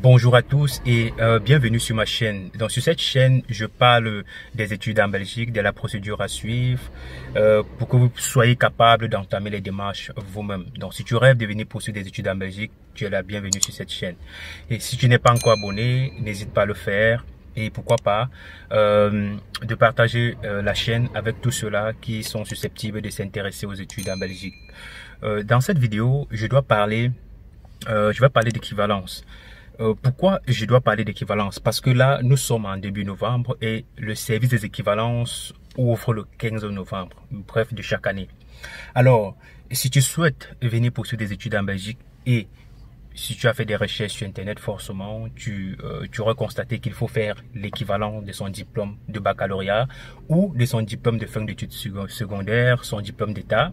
Bonjour à tous et bienvenue sur ma chaîne. Donc sur cette chaîne, je parle des études en Belgique, de la procédure à suivre pour que vous soyez capable d'entamer les démarches vous-même. Donc si tu rêves de venir poursuivre des études en Belgique, tu es la bienvenue sur cette chaîne. Et si tu n'es pas encore abonné, n'hésite pas à le faire. Et pourquoi pas de partager la chaîne avec tous ceux-là qui sont susceptibles de s'intéresser aux études en Belgique. Dans cette vidéo, je vais parler d'équivalence. Pourquoi je dois parler d'équivalence? Parce que là, nous sommes en début novembre et le service des équivalences ouvre le 15 novembre, bref, de chaque année. Alors, si tu souhaites venir poursuivre des études en Belgique et si tu as fait des recherches sur Internet, forcément, tu auras constaté qu'il faut faire l'équivalent de son diplôme de baccalauréat ou de son diplôme de fin d'études secondaires, son diplôme d'État.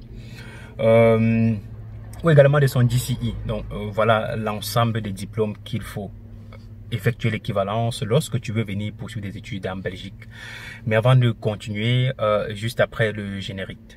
Ou également de son DCI. Donc voilà l'ensemble des diplômes qu'il faut effectuer l'équivalence lorsque tu veux venir poursuivre des études en Belgique. Mais avant de continuer, juste après le générique.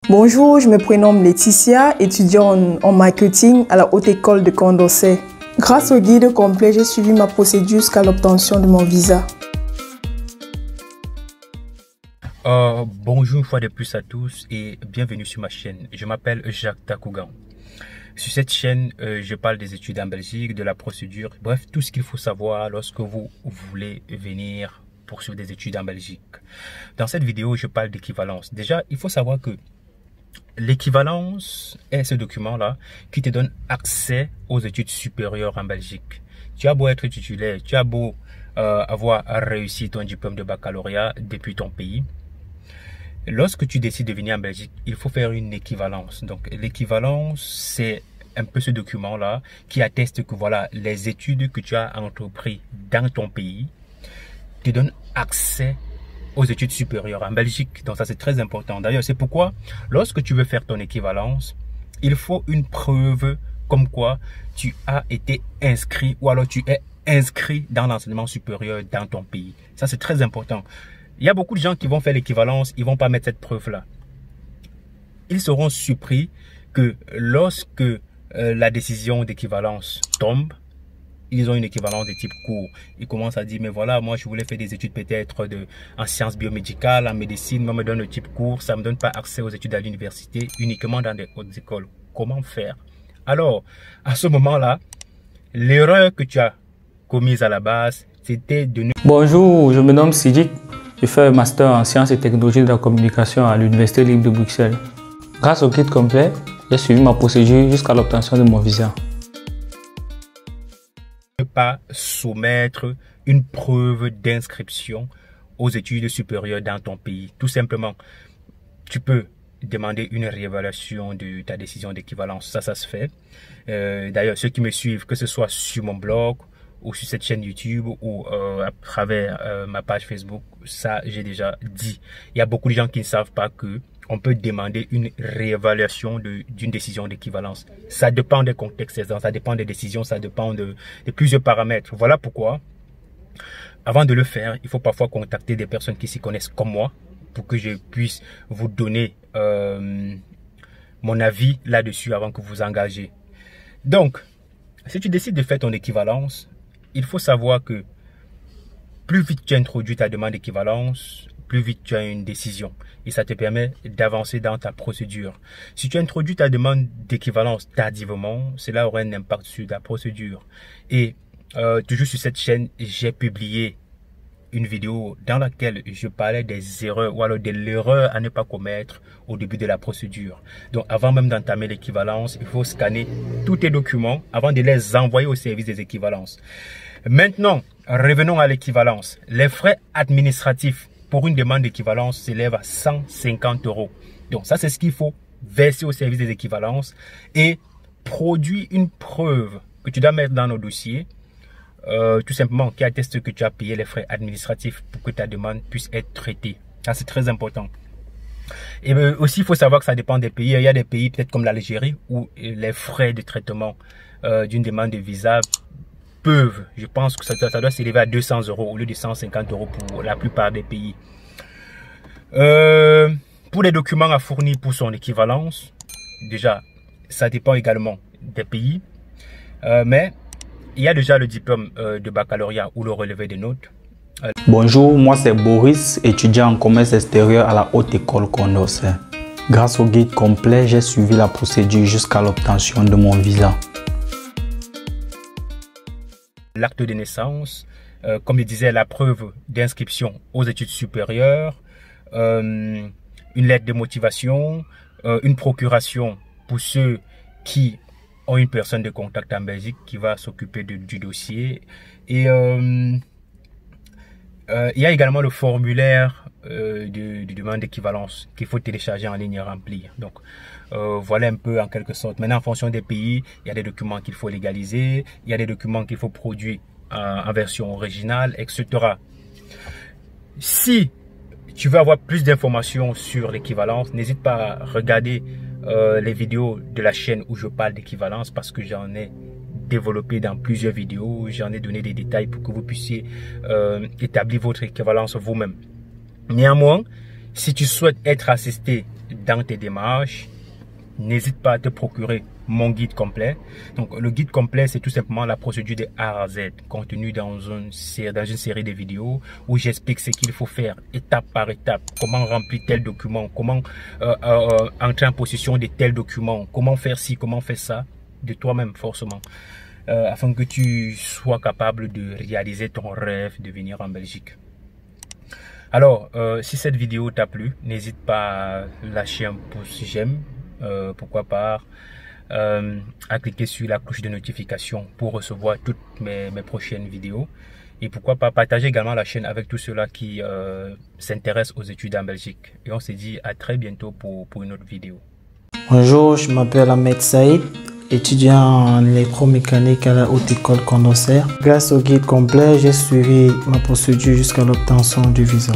Bonjour, je me prénomme Laetitia, étudiante en marketing à la Haute École de Condorcet. Grâce au guide complet, j'ai suivi ma procédure jusqu'à l'obtention de mon visa. Bonjour une fois de plus à tous et bienvenue sur ma chaîne. Je m'appelle Jacques Takougan. Sur cette chaîne, je parle des études en Belgique, de la procédure, bref, tout ce qu'il faut savoir lorsque vous voulez venir poursuivre des études en Belgique. Dans cette vidéo, je parle d'équivalence. Déjà, il faut savoir que l'équivalence est ce document-là qui te donne accès aux études supérieures en Belgique. Tu as beau être titulaire, tu as beau avoir réussi ton diplôme de baccalauréat depuis ton pays. Lorsque tu décides de venir en Belgique, il faut faire une équivalence. Donc l'équivalence, c'est un peu ce document-là qui atteste que voilà, les études que tu as entreprises dans ton pays te donnent accès aux études supérieures en Belgique. Donc ça c'est très important. D'ailleurs c'est pourquoi lorsque tu veux faire ton équivalence, il faut une preuve comme quoi tu as été inscrit ou alors tu es inscrit dans l'enseignement supérieur dans ton pays. Ça c'est très important. Il y a beaucoup de gens qui vont faire l'équivalence, ils vont pas mettre cette preuve là. Ils seront surpris que lorsque la décision d'équivalence tombe, ils ont une équivalence de type cours. Ils commencent à dire, mais voilà, moi je voulais faire des études peut-être en sciences biomédicales, en médecine, moi me donne le type cours, ça ne me donne pas accès aux études à l'université, uniquement dans des hautes écoles. Comment faire? Alors, à ce moment-là, l'erreur que tu as commise à la base, c'était de... Bonjour, je me nomme Sidik, je fais un master en sciences et technologies de la communication à l'Université libre de Bruxelles. Grâce au guide complet, j'ai suivi ma procédure jusqu'à l'obtention de mon visa. Ne pas soumettre une preuve d'inscription aux études supérieures dans ton pays. Tout simplement, tu peux demander une réévaluation de ta décision d'équivalence. Ça se fait. D'ailleurs, ceux qui me suivent, que ce soit sur mon blog ou sur cette chaîne YouTube ou à travers ma page Facebook, ça j'ai déjà dit. Il y a beaucoup de gens qui ne savent pas que on peut demander une réévaluation d'une décision d'équivalence. Ça dépend des contextes, ça dépend des décisions, ça dépend de plusieurs paramètres. Voilà pourquoi, avant de le faire, il faut parfois contacter des personnes qui s'y connaissent comme moi pour que je puisse vous donner mon avis là-dessus avant que vous engagez. Donc, si tu décides de faire ton équivalence, il faut savoir que plus vite tu introduis ta demande d'équivalence, plus vite tu as une décision et ça te permet d'avancer dans ta procédure. Si tu introduis ta demande d'équivalence tardivement, cela aura un impact sur ta procédure. Et toujours sur cette chaîne, j'ai publié une vidéo dans laquelle je parlais des erreurs ou alors de l'erreur à ne pas commettre au début de la procédure. Donc avant même d'entamer l'équivalence, il faut scanner tous tes documents avant de les envoyer au service des équivalences. Maintenant, revenons à l'équivalence. Les frais administratifs pour une demande d'équivalence s'élève à 150 €. Donc ça c'est ce qu'il faut verser au service des équivalences et produire une preuve que tu dois mettre dans nos dossiers, tout simplement qui atteste que tu as payé les frais administratifs pour que ta demande puisse être traitée. Ça c'est très important. Et aussi, il faut savoir que ça dépend des pays. Il y a des pays peut-être comme l'Algérie où les frais de traitement d'une demande de visa peuvent, je pense que ça doit s'élever à 200 € au lieu de 150 € pour la plupart des pays. Pour les documents à fournir pour son équivalence, déjà, ça dépend également des pays. Mais il y a déjà le diplôme de baccalauréat ou le relevé des notes. Bonjour, moi c'est Boris, étudiant en commerce extérieur à la Haute École Condorcet. Grâce au guide complet, j'ai suivi la procédure jusqu'à l'obtention de mon visa. L'acte de naissance, comme je disais, la preuve d'inscription aux études supérieures, une lettre de motivation, une procuration pour ceux qui ont une personne de contact en Belgique qui va s'occuper du dossier. Et il y a également le formulaire de demande d'équivalence qu'il faut télécharger en ligne et remplir. Donc voilà un peu en quelque sorte. Maintenant, en fonction des pays, il y a des documents qu'il faut légaliser, il y a des documents qu'il faut produire en version originale, etc. Si tu veux avoir plus d'informations sur l'équivalence, n'hésite pas à regarder les vidéos de la chaîne où je parle d'équivalence, parce que j'en ai développé dans plusieurs vidéos, j'en ai donné des détails pour que vous puissiez établir votre équivalence vous-même. Néanmoins, si tu souhaites être assisté dans tes démarches, n'hésite pas à te procurer mon guide complet. Donc le guide complet, c'est tout simplement la procédure de A à Z, contenue dans une série de vidéos où j'explique ce qu'il faut faire étape par étape, comment remplir tel document, comment entrer en possession de tel document, comment faire ci, comment faire ça, de toi-même forcément, afin que tu sois capable de réaliser ton rêve de venir en Belgique. Alors, si cette vidéo t'a plu, n'hésite pas à lâcher un pouce j'aime, pourquoi pas à cliquer sur la cloche de notification pour recevoir toutes mes prochaines vidéos, et pourquoi pas partager également la chaîne avec tous ceux-là qui s'intéressent aux études en Belgique. Et on se dit à très bientôt pour une autre vidéo. Bonjour, je m'appelle Ahmed Saïd, étudiant en électromécanique à la Haute École Condorcet. Grâce au guide complet, j'ai suivi ma procédure jusqu'à l'obtention du visa.